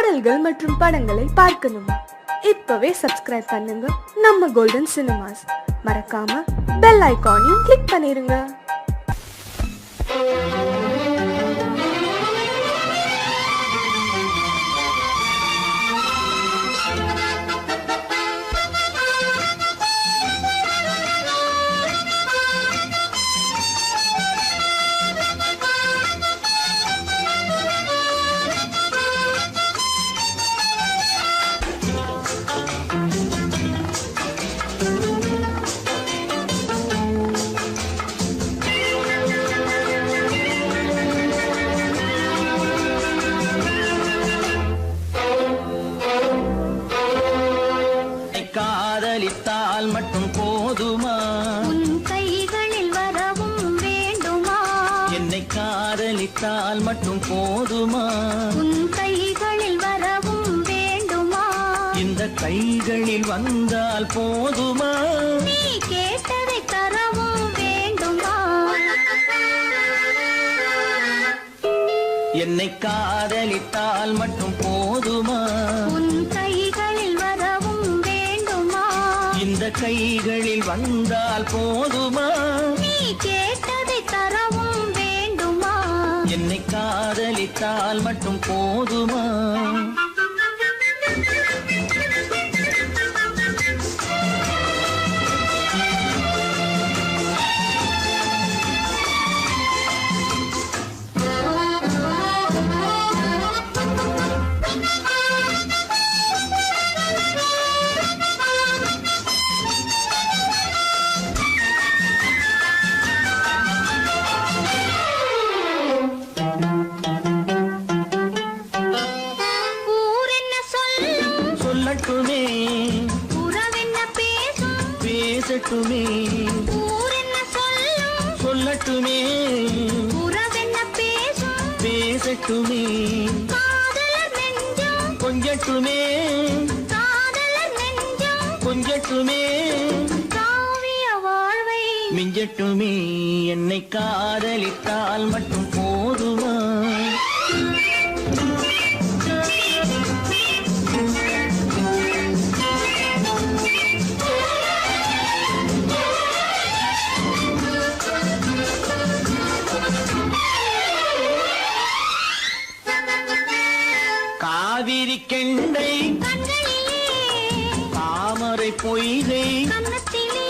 பாடல்கள் மற்றும் படங்களை பார்க்கணுமா? இப்பவே சப்ஸ்கிரைப் பண்ணுங்க நம்ம கோல்டன் சினிமாஸ். மறக்காம பெல் ஐகானையும் கிளிக் பண்ணிருங்க. காதலித்தால் மட்டும் போதுமா? உன் கைகளில் வரவும் வேண்டுமா? என்னை காதலித்தால் மட்டும் போதுமா? உன் கைகளில் வரவும் வேண்டுமா? இந்த கைகளில் வந்தால் போதுமா? நீ கேட்டதை தரவும் வேண்டுமா? என்னை காதலித்தால் மட்டும் போதுமா? உன் கைகளில் வரவும் வேண்டுமா? இந்த கைகளில் வந்தால் போதுமா? நீ கேட்டதை தரவும் வேண்டுமா? என்னை காதலித்தால் மட்டும் போதுமா? சொல்லட்டுமே, உறவென்ன பேசும் பேசட்டுமே. ஊர் என்ன சொல்லும், சொல்லட்டுமே, உறவென்ன பேசும் பேசட்டுமே. காதலர் நெஞ்சம், கொஞ்சட்டுமே, காதலர் நெஞ்சம் கொஞ்சட்டுமே. காவிய வாழ்வை மிஞ்சட்டுமே. என்னை காதலித்தால் மட்டும் போதுமா? காவிரி கெண்டை கண்களிலே, தாமரை பொய்கை கன்னத்திலே,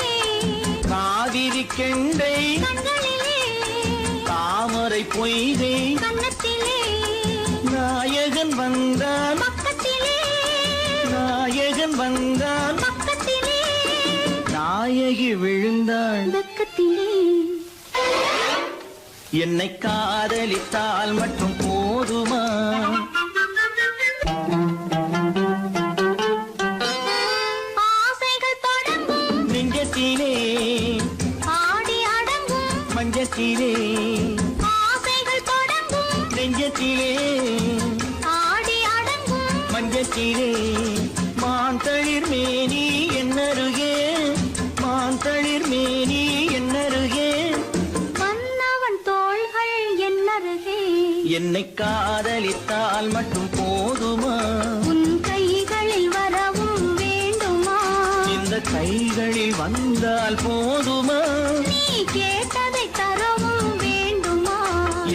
காவிரி கெண்டை கண்களிலே, தாமரை பொய்கை கன்னத்திலே, நாயகன் வந்தான், பக்கத்திலே, நாயகன் வந்தான், பக்கத்திலே, நாயகி விழுந்தாள் பக்கத்திலே. என்னை காதலித்தால் மட்டும் போதுமா? ஆசைகள் தொடங்கும் நெஞ்சத்திலே ஆடி அடங்கும், மஞ்சத்திலே, ஆசைகள் தொடங்கும் நெஞ்சத்திலே ஆடி அடங்கும், மஞ்சத்திலே. மாந்தளிர் மேனி என்னருகே, மாந்தளிர் மேனி என்னருகே. மன்னவன் தோள்கள் என்னருகே. என்னை காதலித்தால் மட்டும் போதுமா? உன் கைகளில் வரவும் வேண்டுமா? இந்த கைகளில் வந்தால் போதுமா? நீ கேட்டதை தரவும் வேண்டுமா?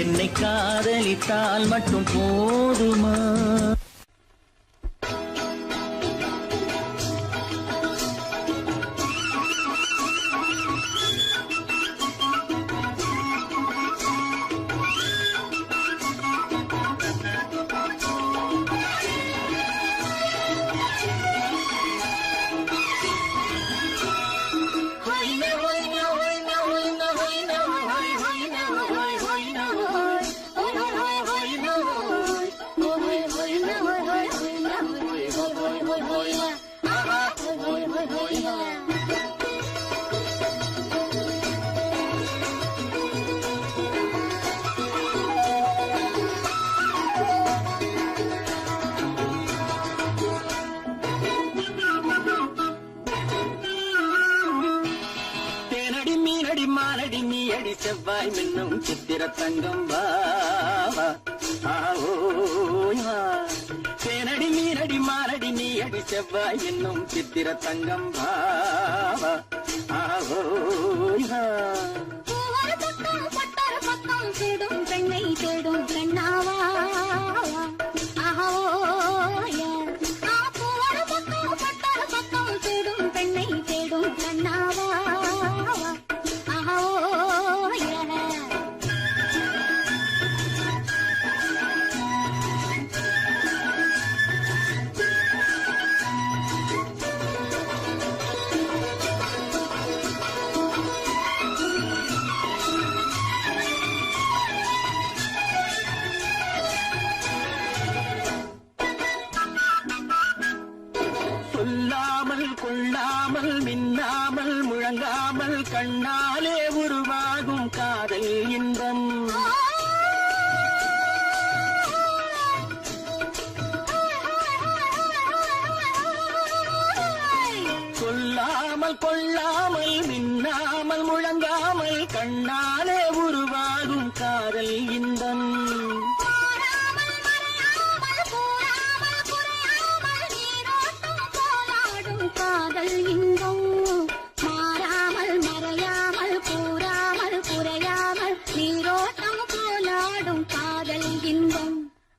என்னை காதலித்தால் மட்டும் போதுமா? மாலடி நீ அடி செவ்வாய் மின்னும் சித்திர தங்கம் வா தேனடி செவ்வாய் என்னும் சித்திர தங்கம் பாவா ஆவோயா பூவொரு பக்கம் பட்டொரு பக்கம் தேடும் பெண்ணை தேடும் கண்ணாவா ஆஹோயா பூவொரு பக்கம் பட்டொரு பக்கம் தேடும் பெண்ணை தேடும் கண்ணாவா ஆஹோயா சொல்லாமல் கொள்ளாமல் மின்னாமல் முழங்காமல் கண்ணாலே உருவாகும் காதல் இன்பம் சொல்லாமல் கொள்ளாமல் மின்னாமல் முழங்காமல் கண்ணாலே உருவாகும் காதல் இன்பம் காதல் இன்பம் மாறாமல் மறையாமல் கூறாமல் குறையாமல் நீரோட்டம் போலாடும் காதல் இன்பம்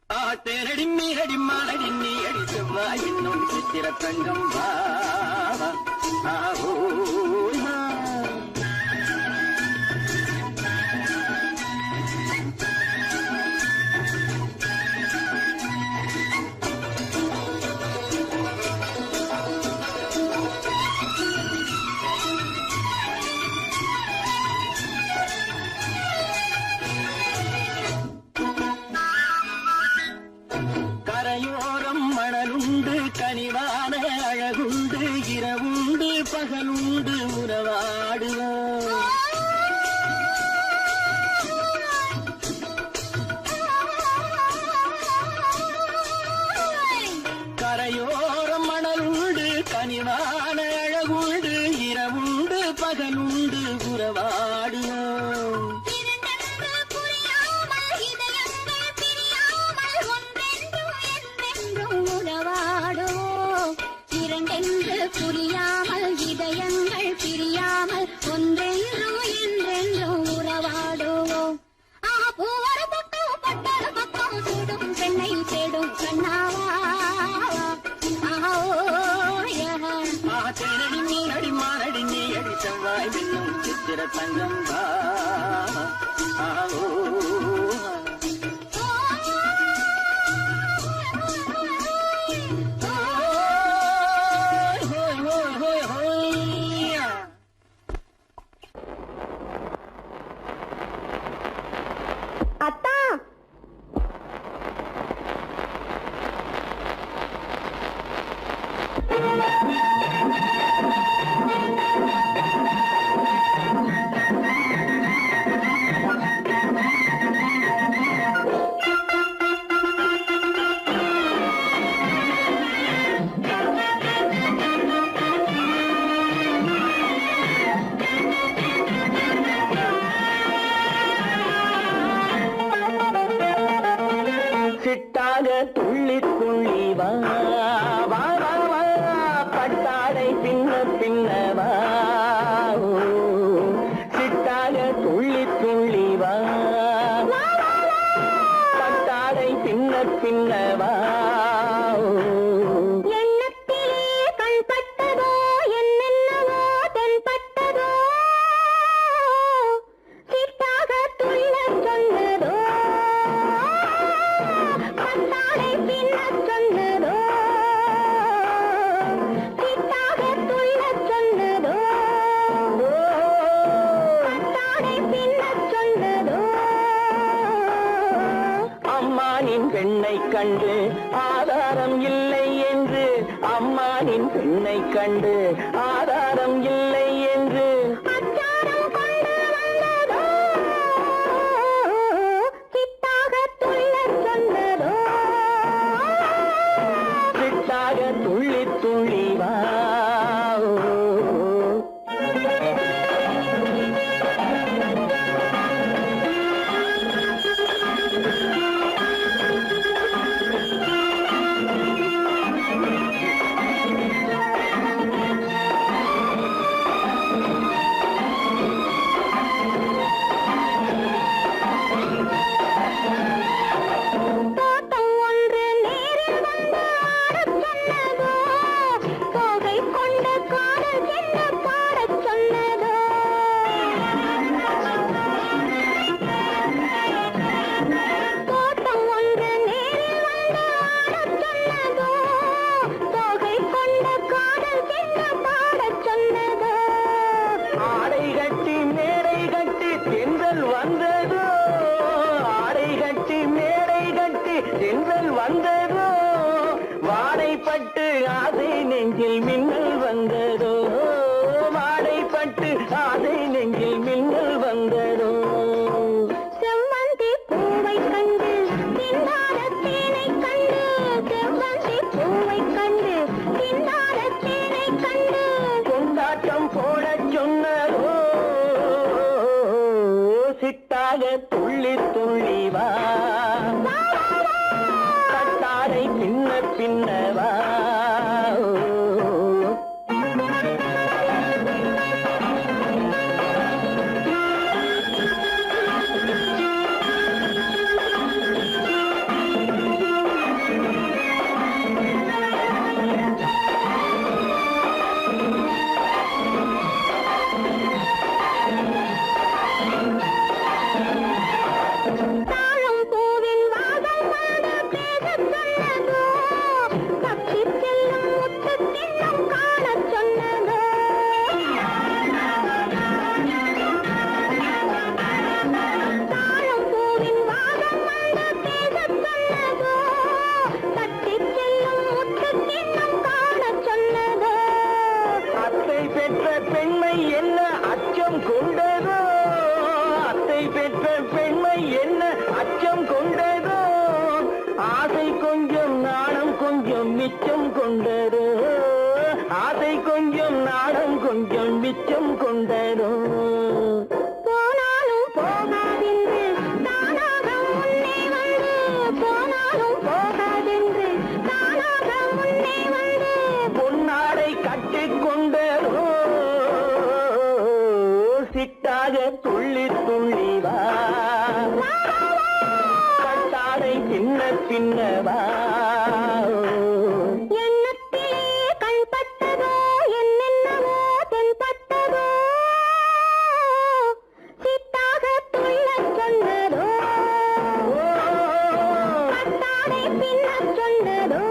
ஆட்டேனடி மீறடி மானடி நீ அடி செவ்வாய் என்னும் சித்திர தங்கம் பாவா ஆவோயா கரையோரம் மணலுண்டு கனிவான அழகுண்டு இரவுண்டு பகலுண்டு உறவாடுவோம் கரையோரம் மணலுண்டு கனிவான அழகுண்டு இரவுண்டு பகலுண்டு உறவாடுவோம் இரண்டென்று புரியாமல் இதயங்கள் பிரியாமல் ஒன்றென்றும் என்றென்றும் உறவாடுவோம் பூவொரு பக்கம் பட்டொரு பக்கம் தேடும் பெண்ணை தேடும் கண்ணாவா ஆட்டேனடி மீனடி மானடி நீ அடி செவ்வாய் என்னும் சித்திர தங்கம் பாவா ஆவோயா அத்தா சிட்டாக துள்ளி துள்ளி வா வா வா வா பட்டாடை பின்ன பின்னவா சிட்டாக துள்ளி துள்ளி வா பட்டாடை பின்ன பின்னவா எண்ணத்திலே கண்பட்டதோ என்னென்னவோ தென்பட்டதோ சிட்டாக துள்ளச் சொன்னதோ பட்டாடை பின்னச் சொன்னதோ சிட்டாக துள்ளச் சொன்னதோ பட்டாடை பின்னச் சொன்னதோ அம்மானின் பெண்ணை கண்டு ஆதாரம் இல்லை என்று அம்மானின் பெண்ணை கண்டு ஆதாரம் இல்லை என்று அச்சாரம் கொண்டு வந்ததோ சிட்டாக துள்ளச் சொன்னதோ சிட்டாக துள்ளி துள்ளி வா ஆசை நெஞ்சில் மின்னல் வந்ததோ வாடைப்பட்டு ஆசை நெஞ்சில் மின்னல் வந்ததோ செவ்வந்தி பூவை கண்டு திண்டார தேனை கண்டு செவ்வந்தி பூவை கண்டு திண்டார தேனை கண்டு கொண்டாட்டம் போடச் சொன்னதோ சிட்டாக துள்ளி துள்ளி வா கட்டாரை பின்ன பின்னவா தாழம் பூவின் வாசம் வந்து பேசச் சொன்னதோ தப்பிச் செல்லும் முத்துக் கிண்ணம் காணச் சொன்னதோ தாழம் பூவின் வாசம் வந்து பேசச் சொன்னதோ தப்பிச் செல்லும் முத்துக் கிண்ணம் காணச் சொன்னதோ அத்தை பெற்ற பெண்மை என்ன அச்சம் கொண்டதோ அத்தை பெற்ற பெண்மை என்ன அச்சம் கொண்டதோ ஆசை கொஞ்சம் நாணம் கொஞ்சம் மிச்சம் கொண்டதோ ஆசை கொஞ்சம் நாணம் கொஞ்சம் மிச்சம் கொண்டதோ போனாலும் போகாதென்று தானாக முன்னே வந்து போனாலும் போகாதென்று தானாக முன்னே வந்து பொன்னாடை கட்டிக் கொண்டதோ சிட்டாக துள்ளி துள்ளி வா கட்டாடை சின்ன சின்னவா எண்ணத்திலே கண்பட்டதோ என்னென்னவோ தென்பட்டதோ சித்தாக துள்ளச் சொன்னதோ கட்டாடை பின்னச் சொன்னதோ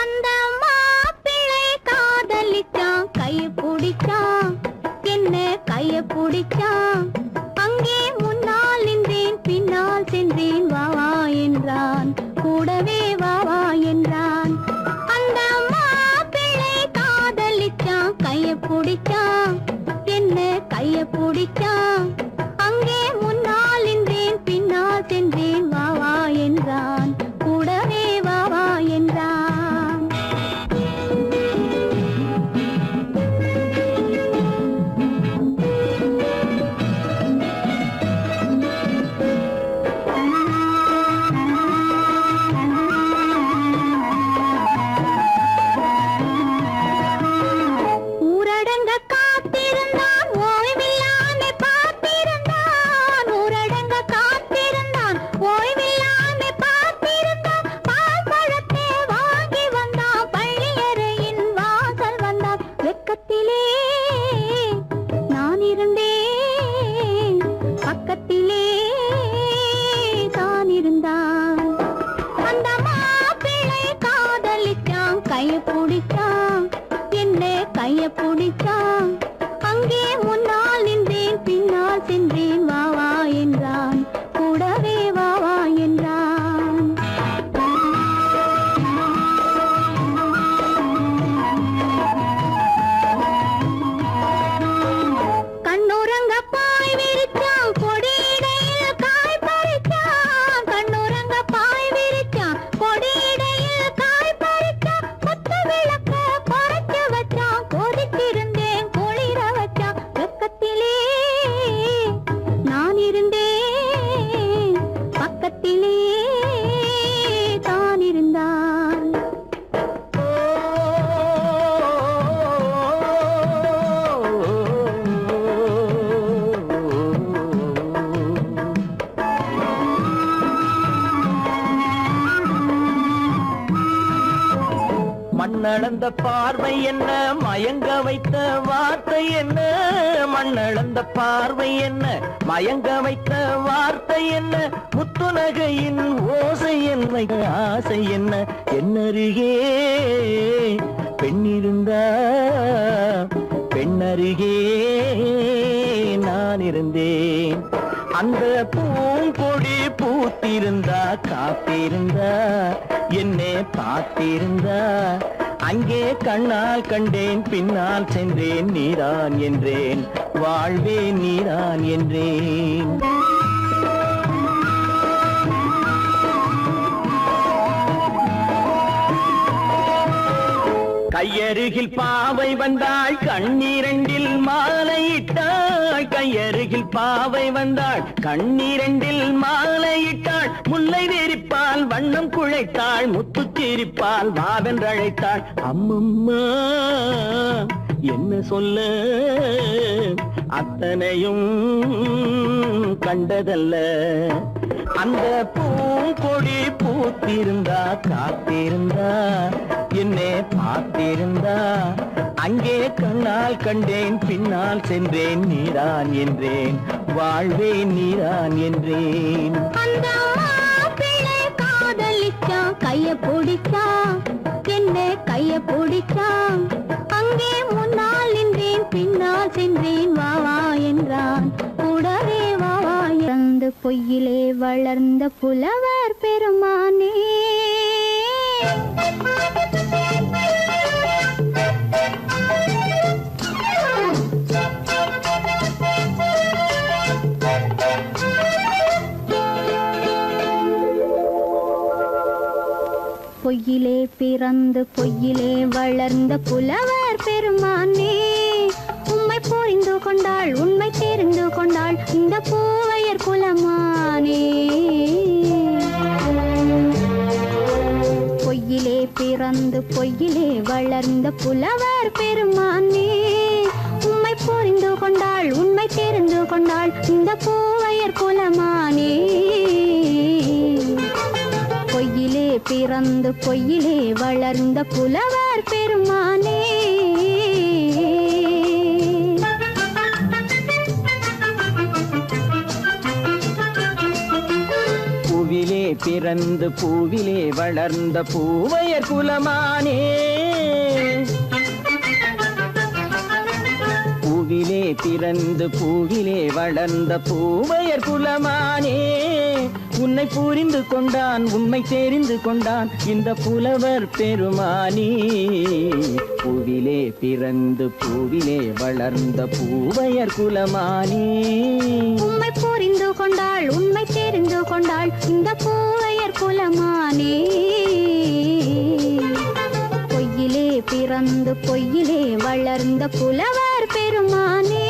அந்த மாப்பிள்ளை காதலிச்சான் கைய பிடிச்சான் என்ன கைய பிடிச்சான் அங்கே முன்னால் நின்றேன் பின்னால் சென்றேன் வா வா என்றான் கூடவே வா வா என்றான் அந்த மாப்பிள்ளை காதலிச்சான் கைய பிடிச்சான் என்ன கைய பிடிச்சான் அங்கே முன்னால் நின்றேன் பின்னால் சென்றேன் வா வா என்றான் கூடவே வா வா என்றான் ஊரடங்க காத்திருந்தான் ஓய்வில்லாம பார்த்திருந்தான் ஊரடங்க காத்திருந்தான் ஓய்வில்லாம பார்த்திருந்தான் பால் பழத்தை வாங்கி வந்தான் பள்ளியறையின் வாசல் வந்தான் வெக்கத்திலே நான் இருந்தேன் பக்கத்திலே தான் இருந்தான் அந்த மாப்பிள்ளை காதலிச்சான் கைய பிடிச்சான் என்ன கைய பிடிச்சான் அங்கே முன்னால் நின்றேன் பின்னால் சென்றேன் வா வா என்றான் கூடவே வா வா என்றான் கண்ணுறங்க பாய் விரிச்சான் கொடியிடையில் காய் பறிச்சான் கண்ணுறங்க பாய் விரிச்சான் கொடியிடையில் காய் பறிச்சான் கொத்து விளக்க குறைச்சு வச்சான் கொதிச்சிருந்தேன் குழி மண்ணளந்த பார்வை என்ன, மயங்க வைத்த வார்த்தை என்ன, மண்ணளந்த பார்வை என்ன, மயங்க வைத்த வார்த்தை என்ன, முத்துநகையின் ஓசை என்ன, ஆசை என்ன, என்னருகே பெண்ணிருந்தா பெண்ணருகே நான் இருந்தேன். அந்த பூங்கொடி பூத்திருந்தா காத்திருந்தா என்னை பார்த்திருந்தா அங்கே கண்ணால் கண்டேன் பின்னால் சென்றேன் நீதான் என்றேன் வாழ்வே நீதான் என்றேன். கையருகில் பாவை வந்தாள் கண்ணீரண்டில் மாலையிட்டாள், கையருகில் பாவை வந்தாள் கண்ணீரண்டில் மாலையிட்டாள், முல்லை வெறிப்பால் வண்ணம் குழைத்தாள், முத்துச்சிரிப்பால் வாவென்றழைத்தாள். அம்மம்மா என்ன சொல்ல அத்தனையும் கண்டதல்ல, அந்த பூங்கொடி பூத்திருந்தா காத்திருந்தா என்னை பார்த்திருந்தா அங்கே கண்ணால் கண்டேன் பின்னால் சென்றேன் நீதான் என்றேன் வாழ்வே நீதான் என்றேன். அந்த மாப்பிள்ளை காதலிச்சான், கைய பிடிச்சான், என்ன கைய பிடிச்சான், அங்கே முன்னால் நின்றேன் பின்னால் சென்றேன் வா வா என்றான், கூடவே வா வா. இறந்து பொய்யிலே வளர்ந்த புலவர் பெருமானே, பொய்யிலே பிறந்து பொய்யிலே வளர்ந்த புலவர் பெருமானே, உம்மை புரிந்து கொண்டாள் உண்மை தெரிந்து கொண்டாள் இந்த பூவையர் குலமானே. பொய்யிலே பிறந்து பொய்யிலே வளர்ந்த புலவர் பெருமானே, உம்மை புரிந்து கொண்டாள் உண்மை தெரிந்து கொண்டாள் இந்த பூவையர் குலமானே. பொய்யிலே பிறந்து பொய்யிலே வளர்ந்த புலவர் பெருமானே. பூவிலே பிறந்து பூவிலே வளர்ந்த பூவையர் குலமானே, பூவிலே பிறந்து பூவிலே வளர்ந்த பூவையர் குலமானே, உன்னை புரிந்து கொண்டான் உண்மை தெரிந்து கொண்டான் இந்த புலவர் பெருமானே. பூவிலே பிறந்து பூவிலே வளர்ந்த பூவையர் குலமானே, உம்மை புரிந்து கொண்டாள் உண்மை தெரிந்து கொண்டாள் இந்த பூவையர் குலமானே. பொய்யிலே பிறந்து பொய்யிலே வளர்ந்த புலவர் பெருமானே.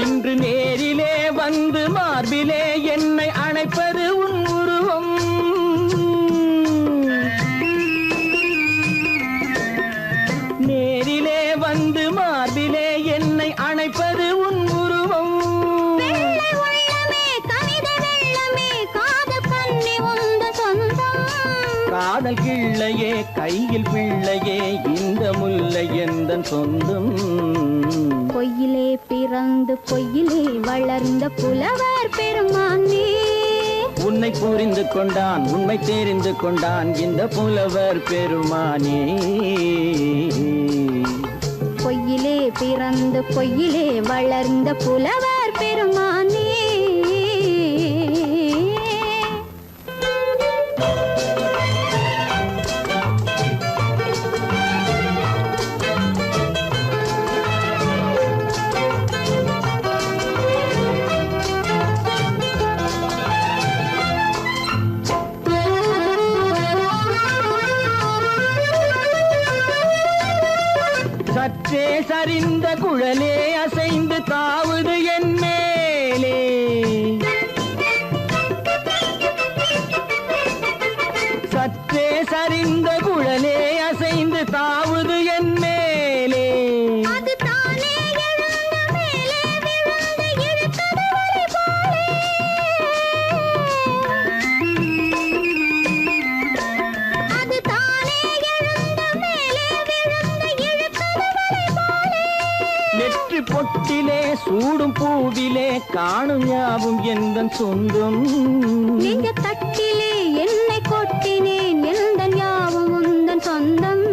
இன்று நேரிலே வந்து மார்பிலே என்னை அணைப்பது உன் உருவம், நேரிலே வந்து மார்பிலே என்னை அணைப்பது உன் உருவம். வெள்ளை உள்ளமே கவிதை வெள்ளமே காதல் கண்ணி உந்த சொந்தம், காதல் கிள்ளையே கையில் பிள்ளையே இந்த முல்லை எந்தன் சொந்தம். பொய்யிலே பிறந்து பொய்யிலே வளர்ந்த புலவர் பெருமானே, உன்னை புரிந்து கொண்டான் உண்மை தெரிந்து கொண்டான் இந்த புலவர் பெருமானே. பொய்யிலே பிறந்து பொய்யிலே வளர்ந்த புலவர் பெருமானே. சரிந்த குழலே அசைந்து தாவுது என் மேலே சற்றே சரிந்த குழலே அசைந்து தாவுது என் மேலே அது தானே எழுந்த மேலே விழுந்து இழுத்தது வழி போலே அது தானே எழுந்த மேலே விழுந்து இழுத்தது வழி போலே நெற்றி பொட்டிலே சூடும் பூவிலே காணும் யாவும் எந்தன் சொந்தம் நெஞ்ச தட்டிலே என்னை கொட்டினேன் எந்தன் யாவும் உந்தன் சொந்தம்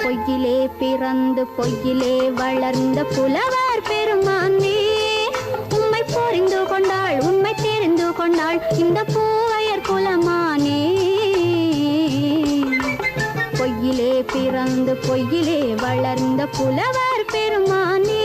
பொய்யிலே பிறந்து பொய்யிலே வளர்ந்த புலவர் பெருமானே உம்மை புரிந்து கொண்டாள் உண்மை தெரிந்து கொண்டாள் இந்த பூவையர் குலமானே பொய்யிலே பிறந்து பொய்யிலே வளர்ந்த புலவர் பெருமானே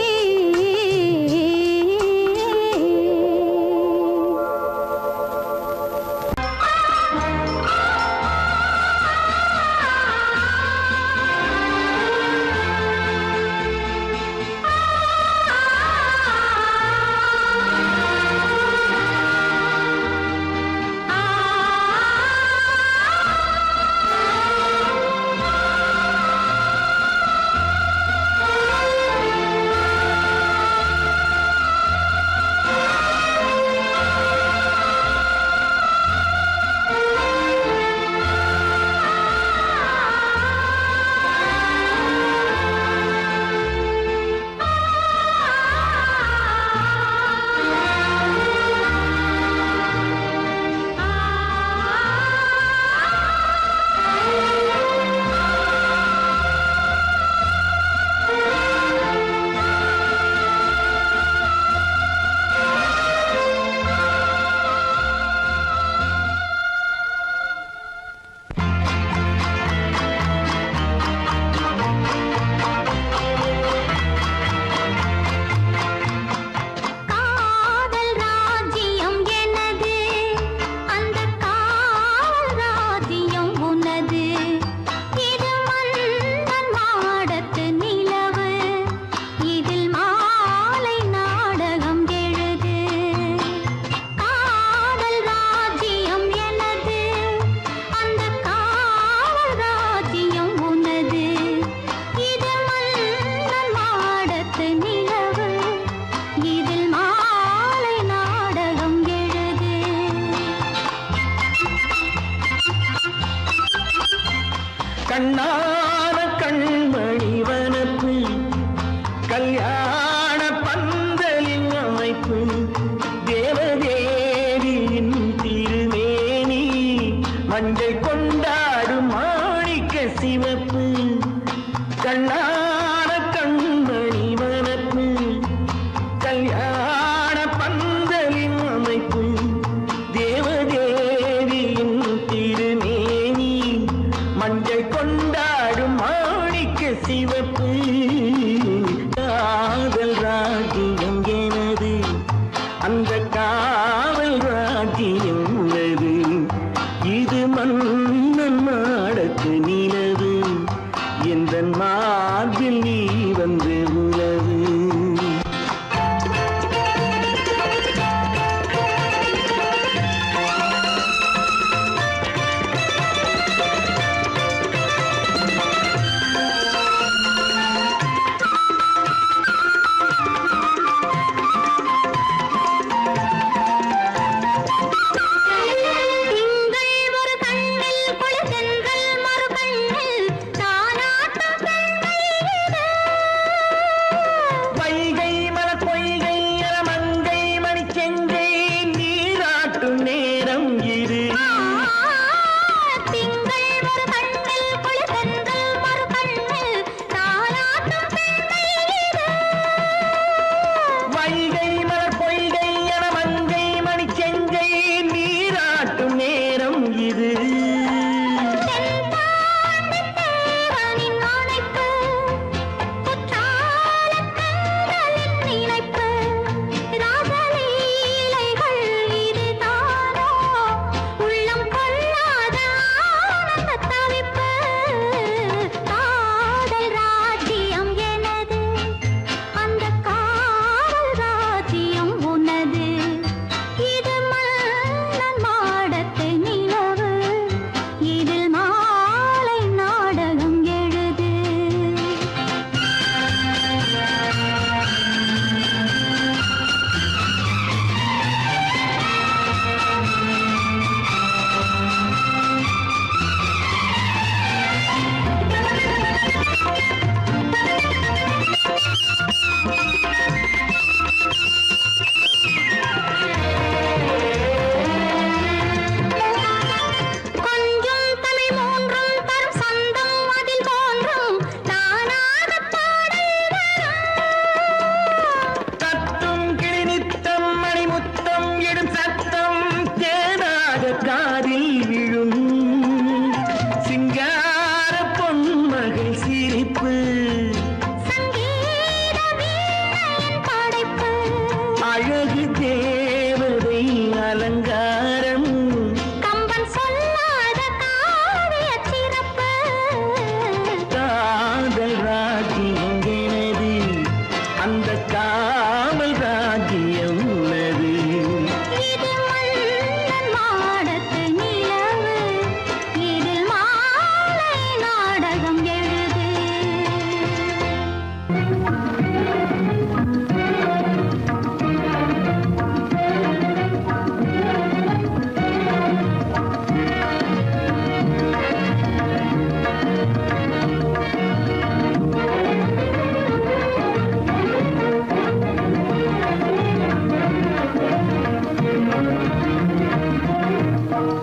கண்ணான கண்மணி வனப்பு கல்யாண பந்தலின் அமைப்பு தேவதேவியின் திருமேனி மஞ்சள் கொண்டாடும் மாணிக்க சிவப்பு கண்ணான கண்மணி வனப்பு கல்யாண பந்தலின் அமைப்பு தேவதேவியின் திருமேனி மஞ்சள் கொண்டாடும் மாணிக்க சிவப்பு காதல் ராஜ்யம் எனது அந்த காவல் ராஜ்யம் உள்ளது இது மன்னன் மாடத்து நிலவு எந்த மார்பில் நீ வந்து உலவு திங்கள் ஒரு கண்ணில்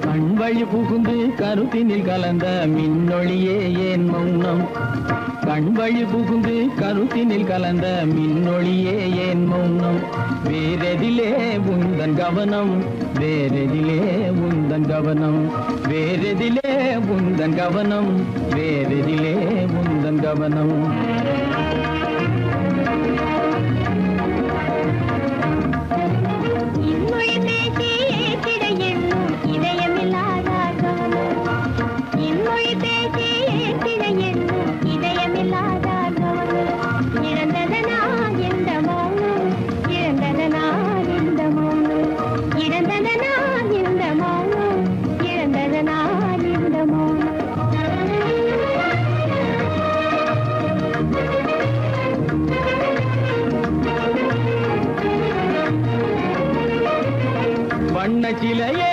கண் வழி புகுந்து கருத்தினில் கலந்த மின்னொளியே ஏன் மௌனம்? கண் வழி புகுந்து கருத்தினில் கலந்த மின்னொளியே ஏன் மௌனம்? வேறெதிலே உந்தன் கவனம், வேறெதிலே உந்தன் கவனம், வேறெதிலே உந்தன் கவனம், வேறெதிலே உந்தன் கவனம். வண்ணச்சிலையே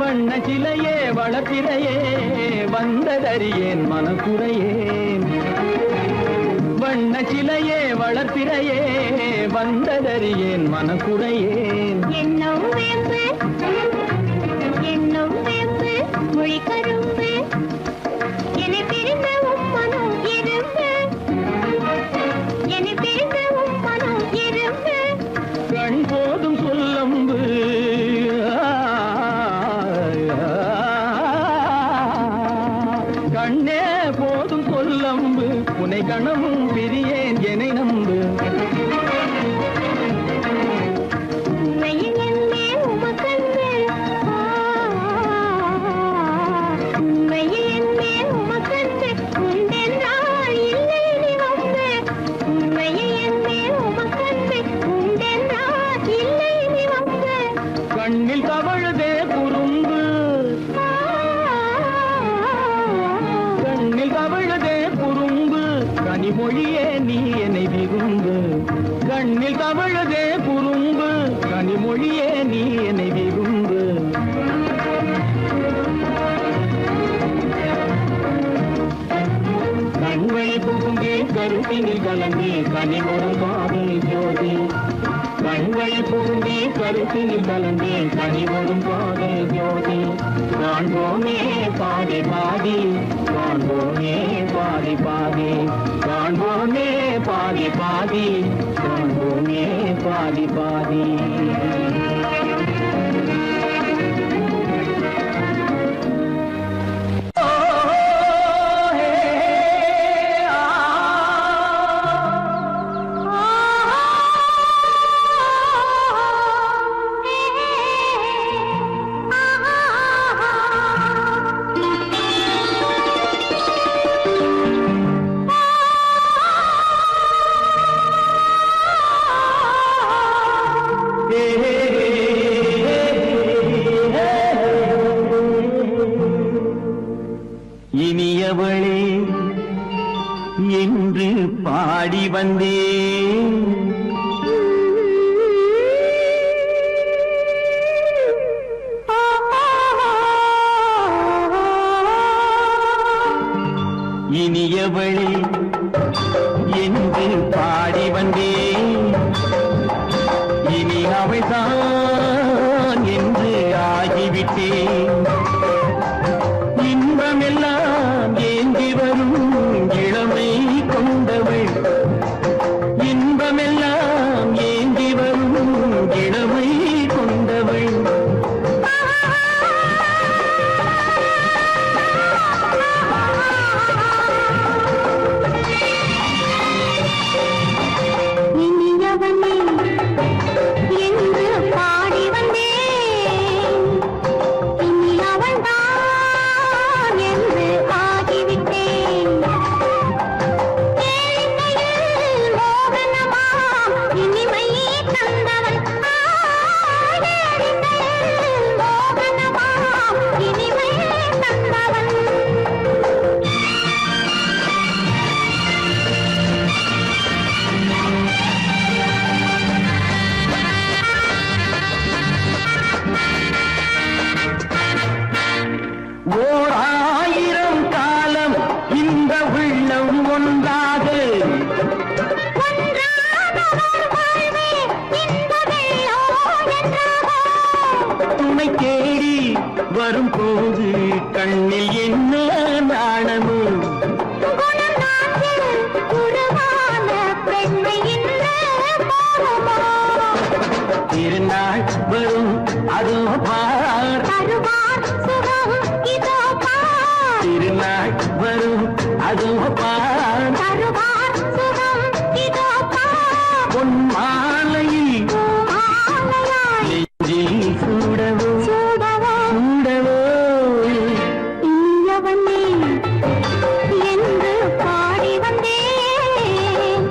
வண்ணச்சிலையே வளர்ப்பிறையே வந்ததறியேன் மனக்குறையேன். வண்ணச்சிலையே வளர்ப்பிறையே வந்ததறியேன் மனக்குறையேன். என்னும் வேம்பு மொழி கரும்பு என்னை பிரிந்த உம்மனும் இரும்பு, என்னை பிரிந்த உம்மனும் இரும்பு. கண் போதும் சொல்லம்பு கண்ணே போதும் சொல்லம்பு உனை கணமும் பிரியேன் என்னை நம்பு. கண்ணில் தவழுதே குறும்பு, கண்ணில் தவழுதே குறும்பு, கனிமொழியே நீ என்னை விரும்பு. கண்ணில் தவழுதே குறும்பு, கனிமொழியே நீ என்னை விரும்பு. கண்வழி புகுந்தே கருத்தினில் கலந்தே கனிமொரு காதல் ஜோதி. கண்வழி புகுந்தே கருத்தினில் கலந்தே கனிவரும் காதல் ஜோதி. காண்போமே பாதி பாதி, காண்போமே பாதி பாதி, காண்போமே பாதி பாதி, காண்போமே பாதி பாதி. இனியவளே என்று பாடி வந்தேன், இனியவளே என்று பாடி வந்தேன். இனி அவள்தான் என்று ஆகிவிட்டேன். இன்பமெல்லாம் ஏந்தி வரும் இளமை கொண்டவள், வரும்போது கண்ணில் என்ன நாணமோ திருநாள் வரும் அதோ பார் திருநாள் வரும் அதோ பார் பொன் மாலையில் நெஞ்சில் சூடவோ சூடவோ என்று பாடி வந்தேன்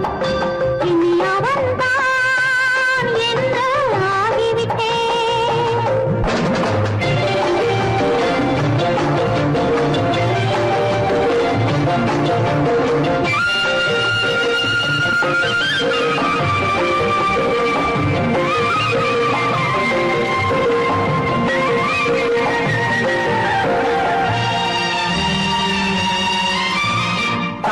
இனி அவன்தான் என்று ஆகிவிட்டேன்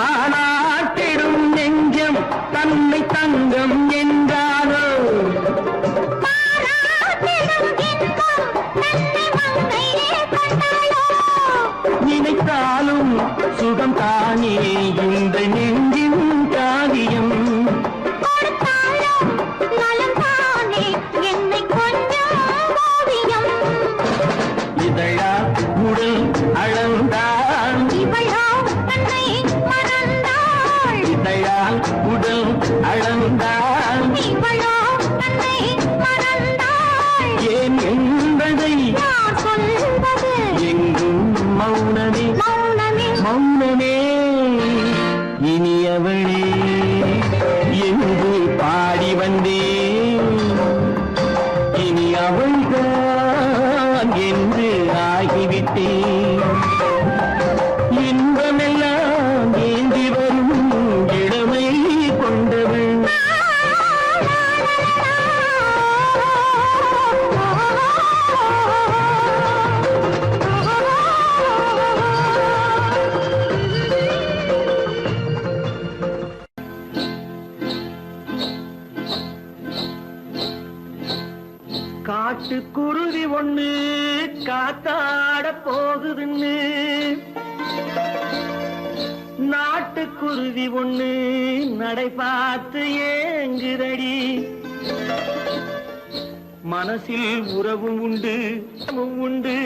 தானாட்டிடும் நெஞ்சம் தன்னை தங்கம் என்றாரோ நினைத்தாலும் சுகம் தானே இந்த நெஞ்சின் காரியம் இதழா உடல் அளந்தால் இதழால் உடல் அளந்தால் ஏன் என்பதை எங்கும் மௌனமே மௌனமே இனியவளே என்று பாடி வந்தேன் இனி அவள்தான் என்று ஆகிவிட்டேன் இன்பமெல்லாம் ஏந்தி வரும் இளமை கொண்டவள் காட்டுக்குருவி ஒண்ணு காத்தாட போகுதுன்னு நாட்டுக்குருவி ஒண்ணு நடை பார்த்து ஏங்குதடி மனசில் உறவும் உண்டு உண்டு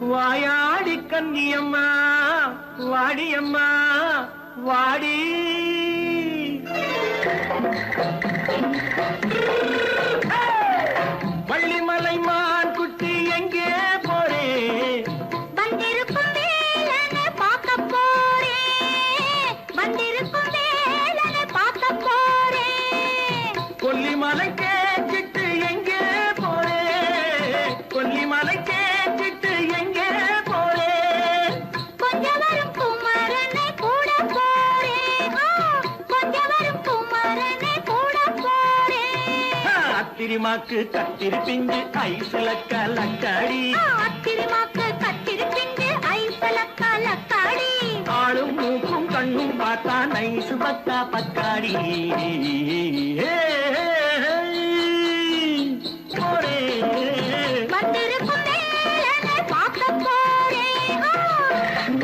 வாயாடி கன்னியம்மா வாடியம்மா வாடி வள்ளிமலை மான் குட்டி எங்கே போறே வந்திருக்கும் வேலனை பார்க்க போறேன் வந்திருக்கும் வேலனை பார்க்க போறேன் கொல்லிமலை கேட்டுட்டு எங்கே போறே கொல்லிமலை கேட்டுட்டு எங்கே போறே கொஞ்சம் வரும் குமரனை கூட போறேன் கொஞ்சம் வரும் குமரனை கூட போறேன் அத்திரிமாக்கு கத்திரி பிஞ்சு ஐசுல கலக்காடி அத்திரிமாக்கு கத்திரி பிஞ்சு ஐசல கலக்காடி ஆளும் மூக்கும் கண்ணும் பார்த்தா நைசு பத்தா பக்காடி போரே வந்திருக்கும் வேலனை பார்க்க போறேன்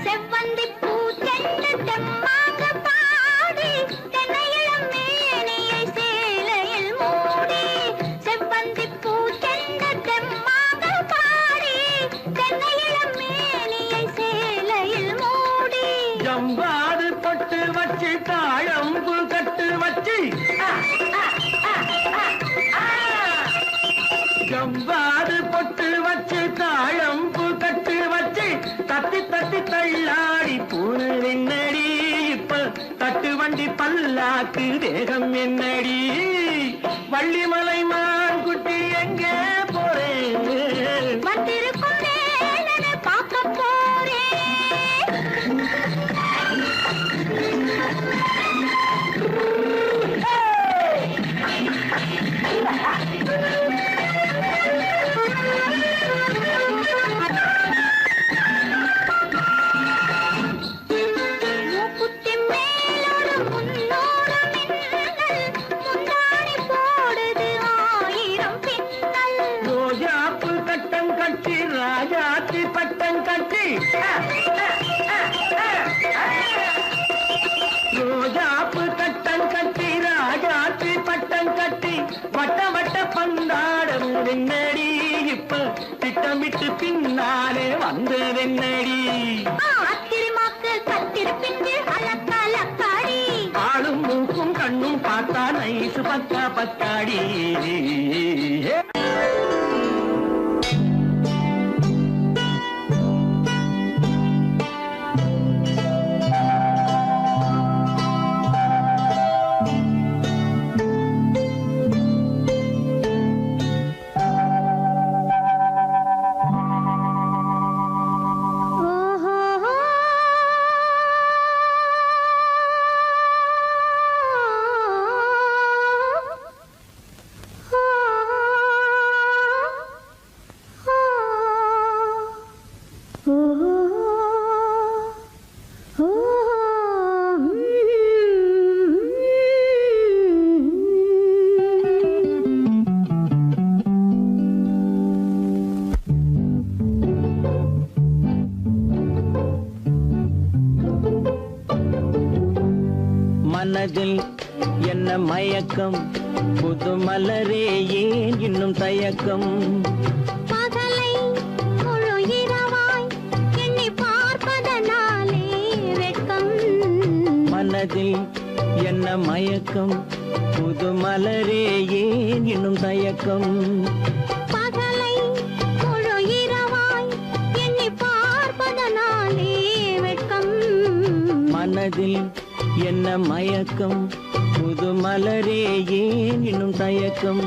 செவ்வந்தி பூ தென்ன தெம்மாக பாடி தென்னையிளம் மேனியை சேலையில் மூடி செவ்வந்தி பூ தென்ன தெம்மாக பாடி தென்னையிளம் மேனியை சேலையில் மூடி ஜம்பாது பொட்டு வச்சு தாழம்பு கட்டு வச்சு ஜம்பாது பொட்டு வச்சு தாழம்பு கட்டு வச்சு தட்டி தட்டி தள்ளாடி பூனு என்னடி இப்ப தட்டு வண்டி பல்லாக்கு தேகம் என்னடி வள்ளிமலை மான் குட்டி எங்கே போறேன் வந்திருக்கும் வேலனை பார்க்க போறேன் ராஜாத்தி பட்டம் கட்டி ரோஜாப்பு கட்டம் கட்டி ராஜாத்தி பட்டம் கட்டி வட்ட வட்ட பந்தாடம் வெண்ணடி இப்ப திட்டமிட்டு பின்னாலே வந்து வெண்ணடி ஆளும் மூக்கும் கண்ணும் பார்த்தா நைசு பக்கா பக்காடி மனதில் என்ன மயக்கம் புது மலரே ஏன் இன்னும் தயக்கம் பகலை முழு இரவாய் எண்ணி பார்ப்பதனாலே வெட்கம் மனதில் என்ன மயக்கம் புது மலரே ஏன் இன்னும் தயக்கம் பகலை முழு இரவாய் எண்ணி பார்ப்பதனாலே வெட்கம் மனதில் என்ன மயக்கம் புது மலரே ஏன் இன்னும் தயக்கம்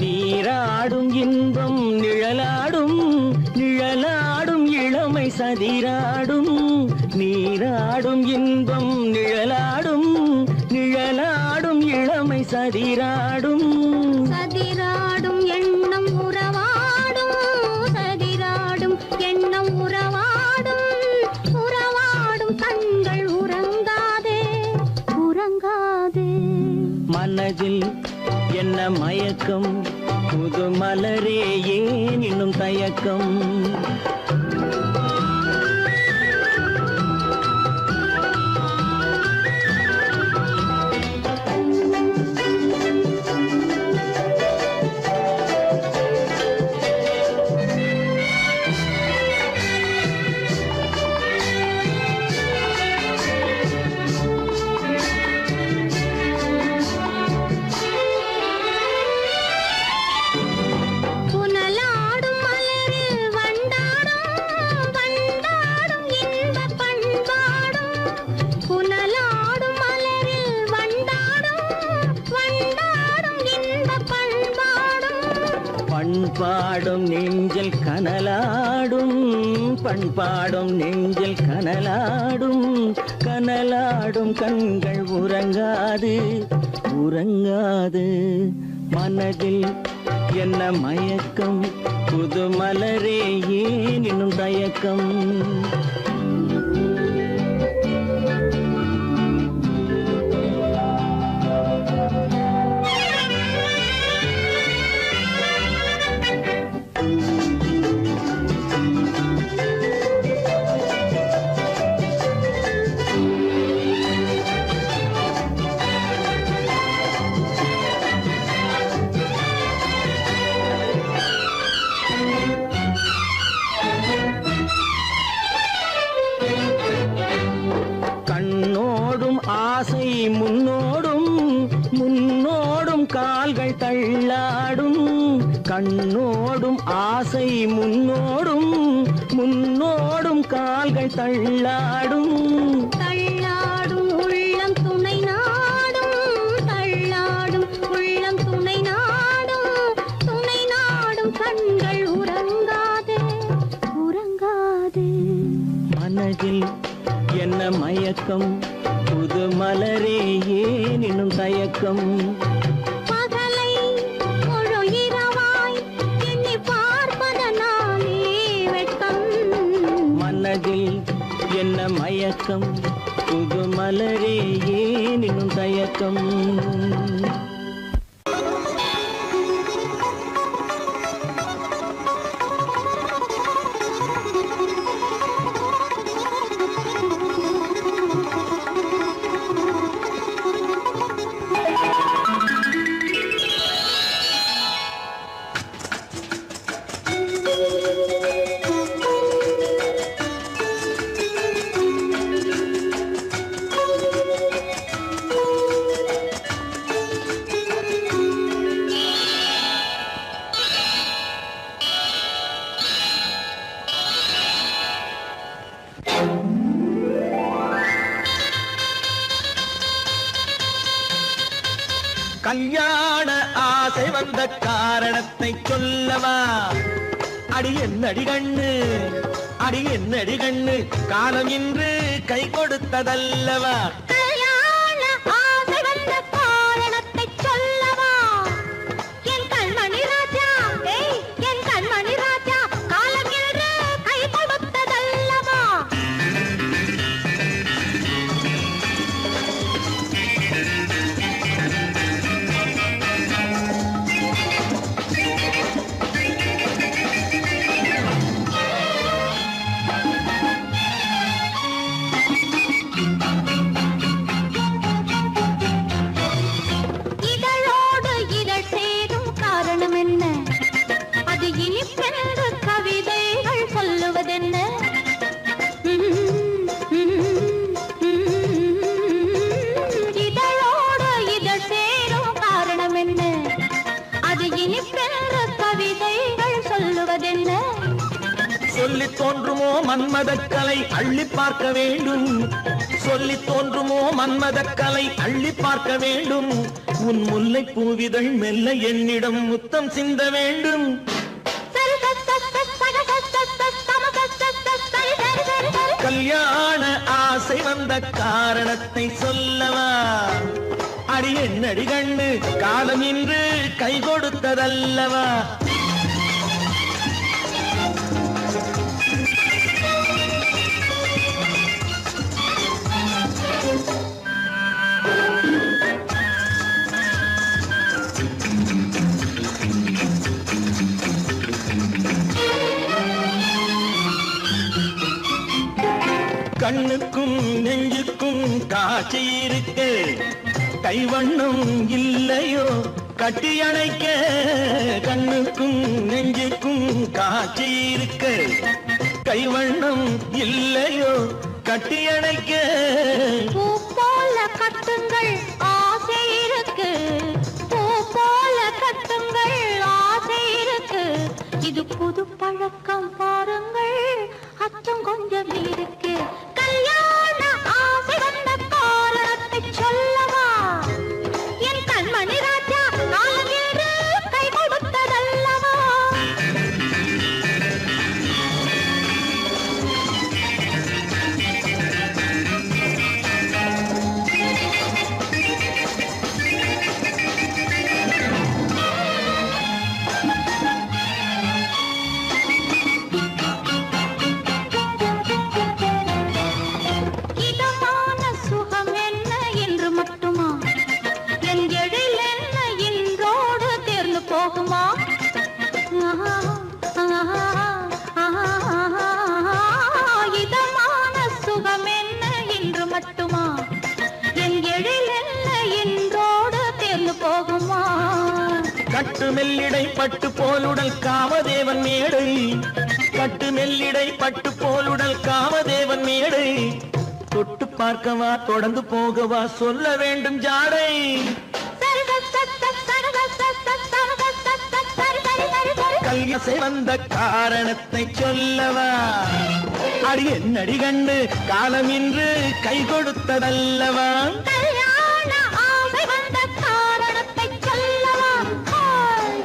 நீராடும் இன்பம் நிழலாடும் நிழலாடும் இளமை சதிராடும் நீராடும் இன்பம் நிழலாடும் நிழலாடும் இளமை சதிராடும் சதிராடும் எண்ணம் உறவாடும் சதிராடும் எண்ணம் உறவாடும் உறவாடும் கண்கள் உறங்காதே உறங்காதே மனதில் என்ன மயக்கம் புது மலரே ஏன் இன்னும் தயக்கம் புனலாடும் மலரில் வண்டாடும் வண்டாடும் இன்பப் பண்பாடும் புனலாடும் மலரில் வண்டாடும் வண்டாடும் இன்பப் பண்பாடும் பண்பாடும் நெஞ்சில் கனலாடும் பண்பாடும் நெஞ்சில் கனலாடும் கனலாடும் கண்கள் உறங்காது உறங்காது மனதில் என்ன மயக்கம் புது மலரே ஏன் இன்னும் தயக்கம் கண்ணோடும் ஆசை முன்னோடும் முன்னோடும் கால்கள் தள்ளாடும் கண்ணோடும் ஆசை முன்னோடும் முன்னோடும் கால்கள் தள்ளாடும் தள்ளாடும் உள்ளம் துணை நாடும் தள்ளாடும் உள்ளம் துணை நாடும் கண்கள் மயக்கம் புது மலரே ஏன் இன்னும் தயக்கம் பகலை முழு இரவாய் எண்ணி பார்ப்பதனாலே வெட்கம் மனதில் என்ன மயக்கம் புது மலரே ஏன் இன்னும் தயக்கம் கல்யாண ஆசை வந்த காரணத்தை சொல்லவா அடி என்னடி கண்ணு அடி என்னடி கண்ணு காலம் இன்று கை கொடுத்ததல்லவா கல்யாண ஆசை வந்த காரணத்தை சொல்லவா என் கண்மணி ராஜா என் கண்மணி ராஜா காலம் என்று கை கொடுத்ததல்லவா இதழோடு இதழ் சேரும் காரணம் என்ன அது இனிப்பென்று கவிதைகள் சொல்லுவதென்ன இதழோடு இதழ் சேரும் காரணம் என்ன அது இனிப்பென்று கவிதைகள் சொல்லுவதென்ன சொல்லி தோன்றுமோ மன்மதக்கலை அள்ளி பார்க்க வேண்டும் சொல்லி தோன்றுமோ மன்மதக்கலை அள்ளி பார்க்க வேண்டும் உன் முல்லை பூவிதழ் மெல்ல என்னிடம் முத்தம் சிந்த வேண்டும் கல்யாண ஆசை வந்த காரணத்தை சொல்லவா அடி என்னடி கண்ணு காலம் இன்று கை கொடுத்ததல்லவா கண்ணுக்கும் நெஞ்சுக்கும் காட்சி இருக்க கைவண்ணம் இல்லையோ கட்டி அணைக்க கண்ணுக்கும் நெஞ்சுக்கும் காட்சி இருக்க கைவண்ணம் இல்லையோ கட்டி அணைக்க பூ போல கட்டுங்கள் ஆசை இருக்கு பூ போல கட்டுங்கள் ஆசை இருக்கு இது புது பழக்கம் பாருங்கள் அச்சம் கொஞ்சம் இருக்கு கல்யாண ஆசை வந்த காரணத்தை சொல்லவா என் கண்மணி ராஜா காலம் என்று கை கொடுத்ததல்லவா இதமான சுகம் என்ன என்று மட்டுமா என் எழில் என்ன இன்றோடு தேர்ந்து போகுமா இதமான சுகம் என்ன என்று மட்டுமா என் எழில் என்ன இன்றோடு தேர்ந்து போகுமா கட்டு மெல்லிடை பட்டு போலுடல் காமதேவன் மேடை கட்டு மெல்லிடை பட்டு போலுடல் காமதேவன் மேடை தொட்டு பார்க்கவா தொடர்ந்து போகவா சொல்ல வேண்டும் ஜாடை கல்யாசை வந்த காரணத்தை சொல்லவா அடி என்னடி கண்டு காலம் இன்று கை கொடுத்ததல்லவா கல்யாண ஆசை வந்த காரணத்தை சொல்லவா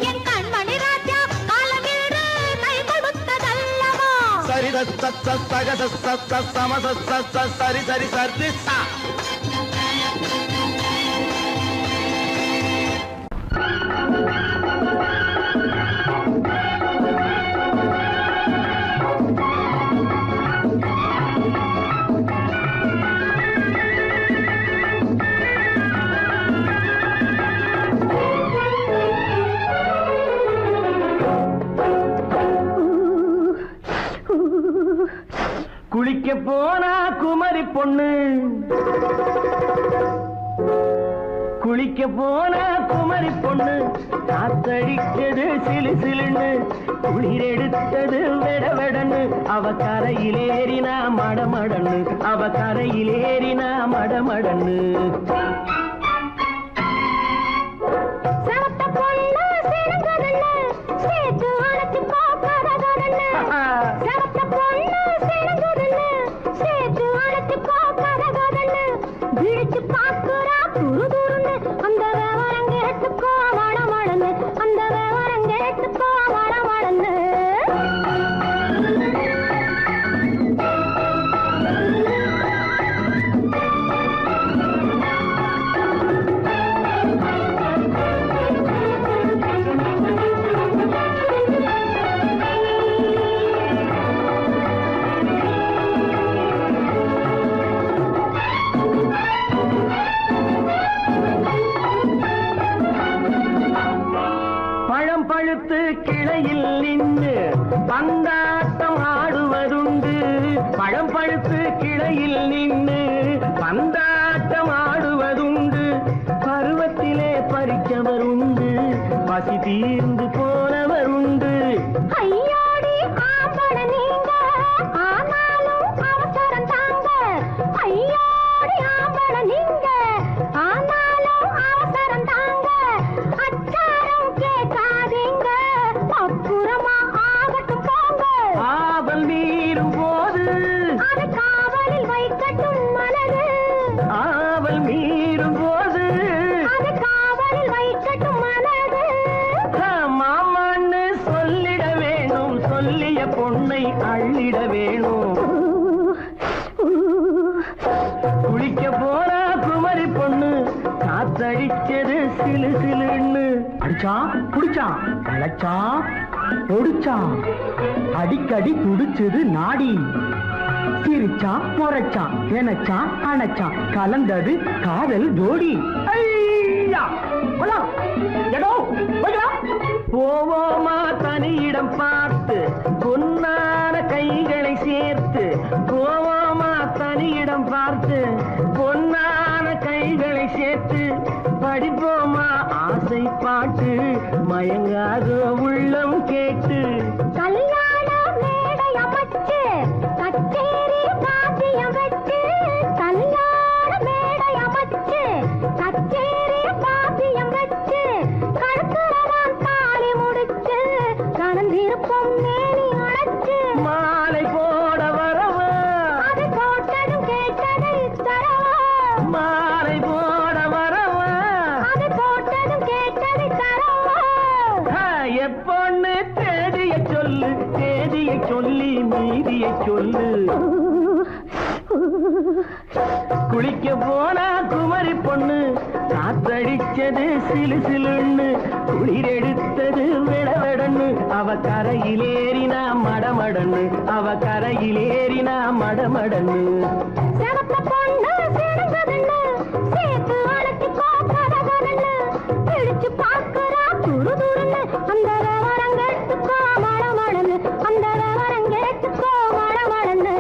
என் கண்மணி ராஜா காலம் என்று கை கொடுத்ததல்லவா சரி சரி சரி சரி சா. குளிக்க போனா குமரி பொண்ணு, குளிக்க போனா குமரி பொண்ணு, காத்தடிச்சது சிலு சிலுன்னு, குளிர் எடுத்தது வெட வெடன்னு, அவ கரையிலேறினா மடமடன்னு, அவ கரையிலேறினா மடமடன்னு. பழுத்து கிளையில் நின்று பந்தாட்டம் ஆடுவதுண்டு, பழம் பழுத்து கிளையில் நின்று பந்தாட்டம் ஆடுவதுண்டு, பருவத்திலே பறிச்சவர் உண்டு, பசி தீர்ந்து போனவர் உண்டு. ஐயோடி ஆம்பள நீங்க ஆனாலும் அவசரம் தாங்க, ஐயோடி ஆம்பள நீங்க ஆனாலும் அவசரம் தாங்க, அச்சாரம் கேட்காதீங்க அப்புறமா ஆகட்டும் போங்க. ஆவல் மீறும் போது அது காவலில் வைக்கட்டும் மனது, ஆவல் மீறும் போது அது காவலில் வைக்கட்டும் மனது. மாமான்னு சொல்லிட வேணும், சொல்லிய பொண்ணை அள்ளிட வேணும். குளிக்க போனா குமரி பொண்ணு, காத்தடிச்சது சிலு சிலுன்னு. அடிச்சான் புடிச்சான் களைச்சான் பொடிச்சான், அடிக்கடி துடிச்சது நாடி, சிரிச்சான் முறைச்சான் நினைச்சான் அணைச்சான், கலந்தது காதல் ஜோடி. போவோமா தனியிடம் பார்த்து பொன்னான கைகளை சேர்த்து, போவோமா தனியிடம் பார்த்து பொன்னான கைகளை சேர்த்து, படிப்போமா ஆசை பாட்டு மயங்காத உள்ளம் கேட்டு. கல்யாண மேடை அமைச்சு கச்சேரி வாத்தியம் வச்சு, கல்யாண மேடை அமைச்சு கச்சேரி வாத்தியம் வச்சு, கழுத்துறவான் தாலி முடிச்சு கலந்திருப்போம் மேனி அழைச்சு, மாலை போட வரவா அது போட்டதும் கேட்டதை தரவா, மாலை போட வரவா அது போட்டதும் கேட்டதை தரவா. எப்பொண்ணு தேதியை சொல்லு, தேதியை சொல்லி மீதியை சொல்லு. குளிக்க போனா குமரி பொண்ணு, காத்தடிச்சது சிலு சிலுன்னு, குளிர் எடுத்தது விடவெடன்னு, அவ கரையிலேறினா மடமடன்னு, அவ கரையிலேறினா மடமடன்னு. சிவத்த பொண்ணு சிறந்ததுன்னு சேர்த்து அழைச்சிக்கோ கதகதன்னு, பிடிச்சு பார்க்கறா துரு துருன்னு, அந்த விவரம் கேட்டுக்கோ மழமழன்னு, அந்த விவரம் கேட்டுக்கோ மழமழன்னு.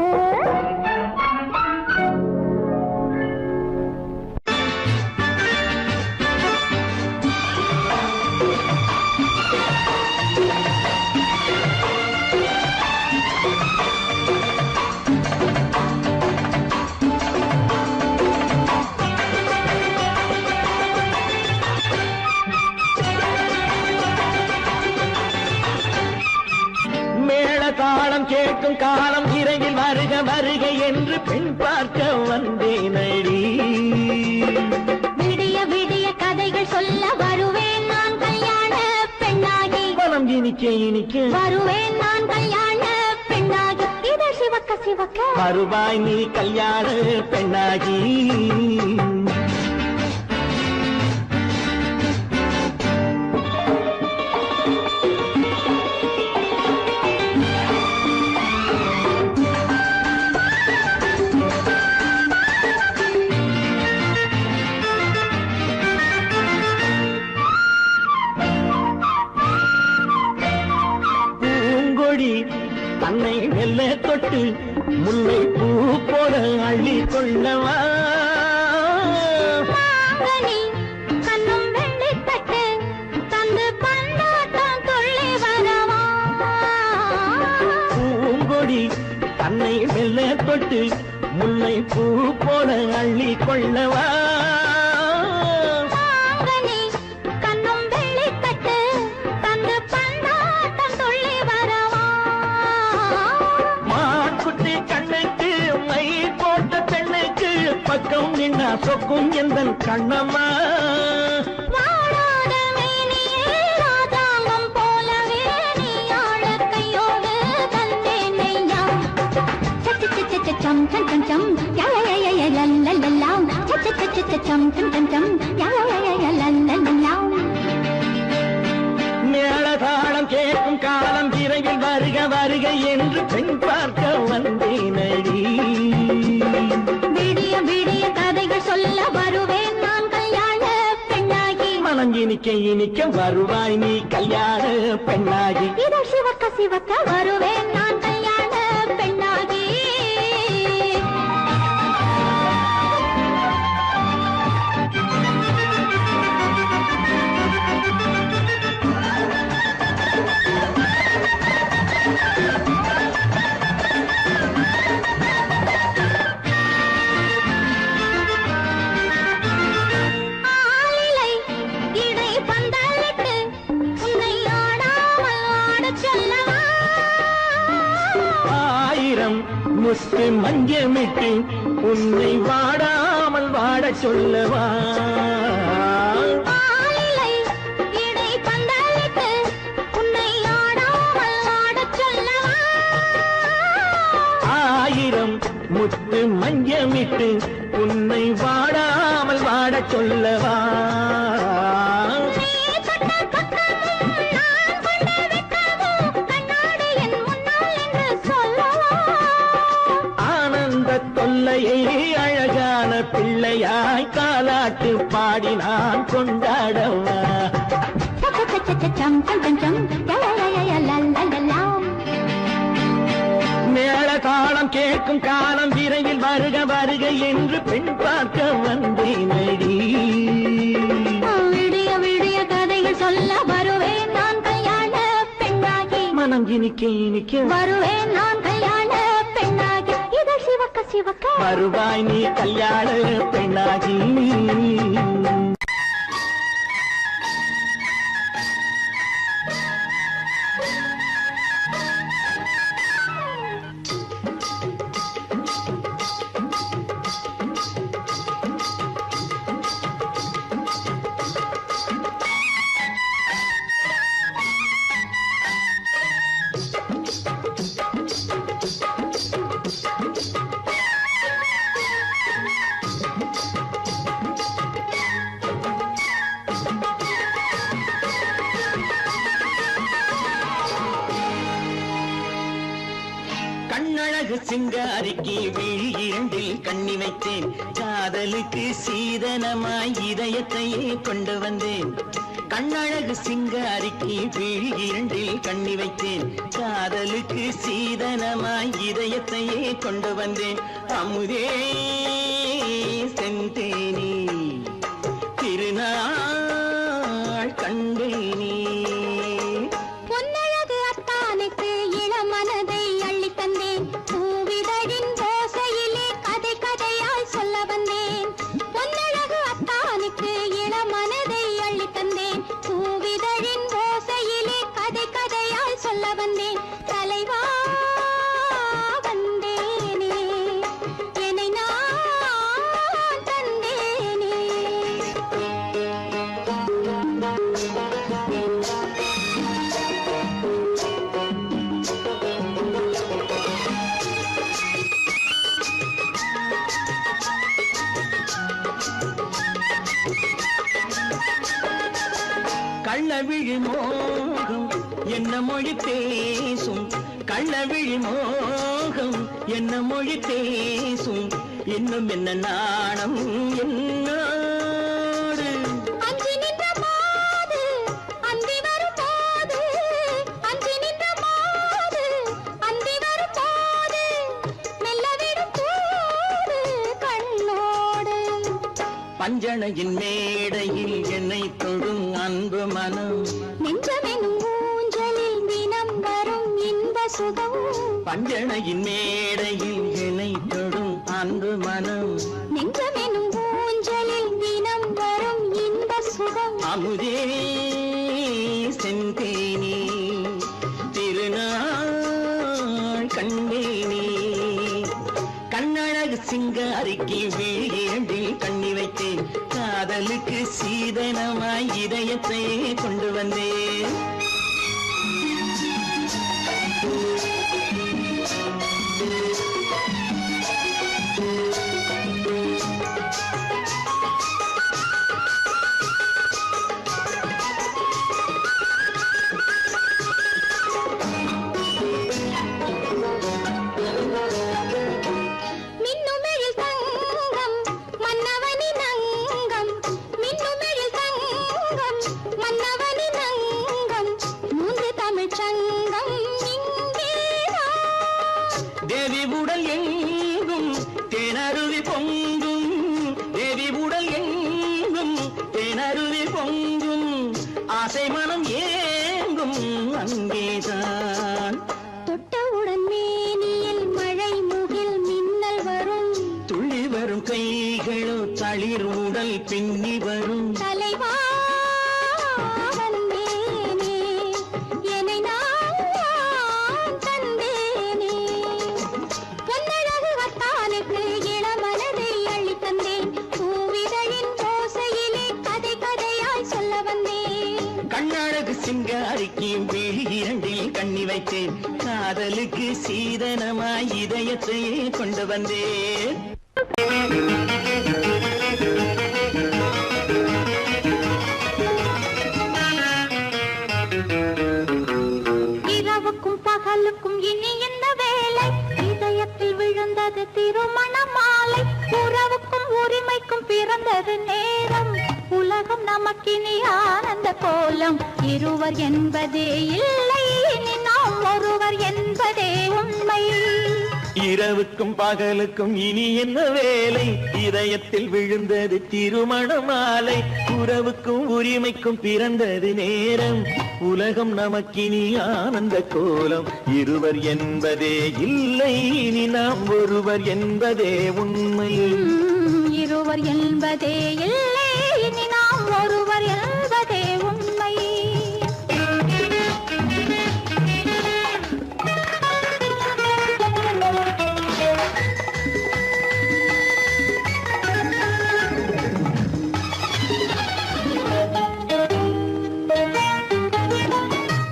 தாளம் கேட்கும் காலம் இறையில் வருக வருக என்று பெண் பார்க்க வந்தேனடி. விடிய விடிய கதைகள் சொல்ல வருவேன் நான் கல்யாண பெண்ணாகி, மனம் இனிக்க இனிக்க வருவேன் நான் கல்யாண பெண்ணாகி, இதழ் சிவக்க வருவாய் நீ கல்யாண பெண்ணாகி. தன்னை மெல்ல தொட்டு முல்லை பூ போல அள்ளி கொள்ளவா. கண்ணும் வெள்ளி தட்டு தந்து பந்தாட்டம் துள்ளி வரவா. பூங்கொடி தன்னை மெல்ல தொட்டு முல்லை பூ போல அள்ளி கொள்ளவா. பக்கம் நின்னா சொக்கும் எந்தன் கண்ணம்மா. வாழாத மேனியே ராஜாங்கம் போலவே நீ ஆழ கையோடு தந்தேன் நெய்யா. சச்ச சச்ச சம் சம் சம் சம் யா யா யா யா லல்லல்லா. சச்ச சச்ச சம் சம் சம் சம் யா யா யா யா லல்லல்லா. மேளதாளம் கேட்கும் காலம் விரைவில் வருக வருக என்று பெண் பார்க்க வந்தேனடி. விடிய விடிய கதைகள் சொல்ல வருவேன் நான் கல்யாண பெண்ணாகி. மனம் இனிக்க இனிக்க வருவாய் நீ கல்யாண பெண்ணாகி. இதழ் சிவக்க சிவக்க வருவேன் நான் கல்யாண பெண்ணாகி. முத்து மஞ்சமிட்டு உன்னை வாடாமல் வாட சொல்லவா. ஆயிரம் முத்து மஞ்சமிட்டு உன்னை வாடாமல் வாட சொல்லவா. தொல்லையை அழகான பிள்ளையாய் காலாட்டு பாடி நான் கொண்டாடவா. மேள காலம் கேட்கும் காலம் விரைவில் வருக வருக என்று பெண் பார்க்க வந்தேனடி. விடிய விடிய கதைகள் சொல்ல வருவேன் நான் கல்யாண பெண்ணாகி. மனம் இனிக்க இனிக்க வருவேன் நான் கல்யாண பெண்ணாகி. இதழ் சிவக்க சிவக்க வருவாய் நீ கல்யாண பெண்ணாகி. கண்ணழகு சிங்காரிக்கு விழி இரண்டில் கண்ணி வைத்தேன். காதலுக்கு சீதனமாய் இதயத்தையே கொண்டு வந்தேன். கண்ணழகு சிங்காரிக்கு விழி இரண்டில் கண்ணி வைத்தேன். காதலுக்கு சீதனமாய் இதயத்தையே கொண்டு வந்தேன். அமுதே செந்தேனே திருநாள் கண்டேனே. பொன்னழகு அத்தானுக்கு இளமனதை அள்ளி தந்தேன். பூவிதழின் ஓசையிலே கதை கதையாய் சொல்ல வந்தேன். பொன்னழகு அத்தானுக்கு இளமனதை அள்ளி தந்தேன். பூவிதழின் ஓசையிலே கதை கதையாய் சொல்ல வந்தேன். தலைவா வந்தேனே என்னை நான் தந்தேனே. கள்ளவிழி மோகம் என்ன மொழி பேசும் கள்ளவிழி மோகம் என்ன மொழி பேசும் இன்னும் என்ன நாணம் என்னோடு அஞ்சி நின்ற மாது அந்தி வரும் போது அஞ்சி நின்ற மாது அந்தி வரும் போது மெல்ல விடும் போது கண்ணோடு பஞ்சணையின் மேடையில் என்னை தொடும் அன்பு மனம் நெஞ்சமெனும் ஊஞ்சலில் தினம் வரும் இன்ப சுகம் பஞ்சணையின் மேடையில் என்னை தொடும் அன்பு மனம் நெஞ்சமெனும் ஊஞ்சலில் தினம் வரும் இன்ப சுகம் அமுதே செந்தேனே திருநாள் கண்டேனே கண்ணழகு சிங்காரிக்கு வீழில் கண்ணி வைத்தேன் காதலுக்கு சீதனமாய் இதயத்தை கொண்டு வந்தேன் மின்னுமெழில் தங்கம் மன்னவனின் அங்கம் மின்னுமெழில் தங்கம் மன்னவனின் அங்கம் மூன்று தமிழ்ச் சங்கம் இங்கேதான் தேவி உடல் எங்கும் தேனருவி பொங்கும் தேவி உடல் எங்கும் தேனருவி பொங்கும் ஆசை மனம் ஏங்கும் அங்கேதான் தொட்டவுடன் மேனியில் மழை முகில் மின்னல் வரும் துள்ளி வரும் கைகளோ தளிர் உடல் பின்னி வரும் தலைவா வந்தேனே என்னை நான் தந்தேனே பொன்னழகு வத்தானுக்கு இளமனதை அள்ளி தந்தேன் பூவிதழின் ஓசையிலே கதை கதையாய் சொல்ல வந்தேன் கண்ணழகு சிங்காரிக்கு விழி இரண்டில் கண்ணி வைத்தேன் காதலுக்கு சீதனமாய் இதயத்தையே கொண்டு வந்தேன் இரவுக்கும் பகலுக்கும் இனி என்ன வேலை இதயத்தில் விழுந்தது திருமண மாலை உறவுக்கும் உரிமைக்கும் பிறந்தது நேரம் உலகம் நமக்கினி ஆனந்த கோலம் இருவர் என்பதே இல்லை இனி நாம் ஒருவர் என்பதே உண்மை இரவுக்கும் பகலுக்கும் இனி என்ன வேலை இதயத்தில் விழுந்தது திருமண மாலை உறவுக்கும் உரிமைக்கும் பிறந்தது நேரம் உலகம் நமக்கினி ஆனந்த கோலம் இருவர் என்பதே இல்லை இனி நாம் ஒருவர் என்பதே உண்மை இருவர் என்பதே இல்லை இனி நாம் ஒருவர் என்பதே உண்மை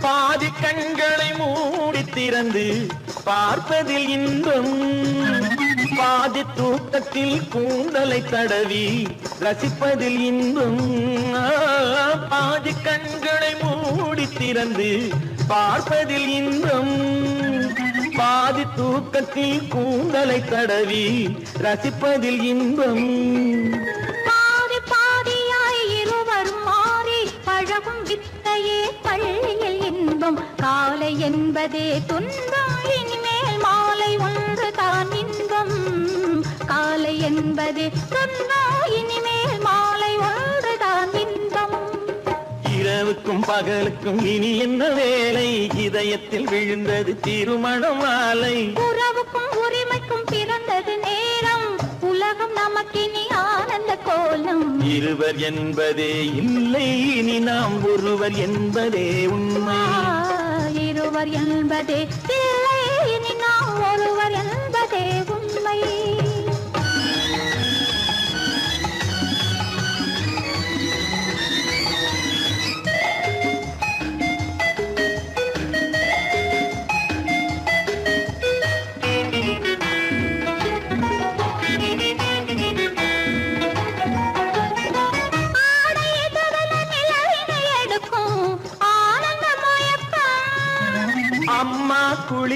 பாதி கண்களை மூடி திறந்து பார்ப்பதில் இன்பம் பாதி தூக்கத்தில் கூந்தலை தடவி ரசிப்பதில் இன்பம் பாதி கண்களை மூடி திறந்து பார்ப்பதில் இன்பம் பாதி தூக்கத்தில் கூந்தலை தடவி ரசிப்பதில் இன்பம் பாதி பாதியாய் இருவரும் மாறி பழகும் வித்தையே பள்ளியில் இன்பம் காலை என்பதே துன்பம் இனிமேல் மாலை ஒன்று தான் இன்பம் காலை என்பதே துன்பம் இனிமேல் மாலை ஒன்று தான் இன்பம் இரவுக்கும் பகலுக்கும் இனி என்ன வேலை இதயத்தில் விழுந்தது திருமண மாலை உறவுக்கும் உரிமைக்கும் பிறந்தது நேரம் உலகம் நமக்கினி ஆனந்த கோலம் இருவர் என்பதே இல்லை இனி நாம் ஒருவர் என்பதே உண்மை இருவர் என்பதே இல்லை இனி நாம் ஒருவர் என்பதே உண்மை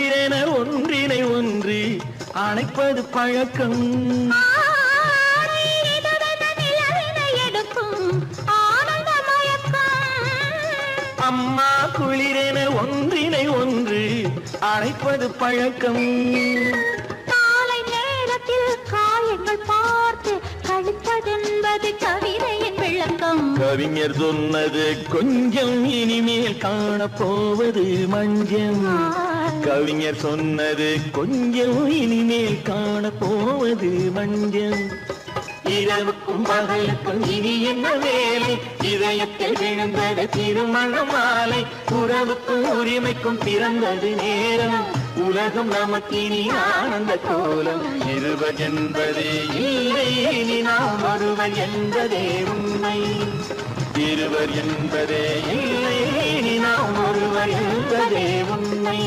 குளிரென ஒன்றினை ஒன்று அணைப்பது பழக்கம். அம்மா குளிரென ஒன்றினை ஒன்று அணைப்பது பழக்கம். காலை நேரத்தில் காயங்கள் பார்த்து கழிப்பதென்பது கவிதையின் விளக்கம். கவிஞர் சொன்னது கொஞ்சம் இனிமேல் காணப்போவது மஞ்சள். கவிஞர் சொன்னது கொஞ்சம் இனிமேல் காணப்போவது மஞ்சள். இரவுக்கும் பகலுக்கும் இனி என்ன வேலை, இதயத்தில் விழுந்தது திருமண மாலை. உறவுக்கும் உரிமைக்கும் பிறந்தது நேரம், உலகம் நமக்கினி ஆனந்த கோலம். இருவர் என்பதே இல்லை, இனி நாம் ஒருவர் என்பதே உண்மை. இருவர் என்பதே இல்லை, இனி நாம் ஒருவர் என்பதே உண்மை.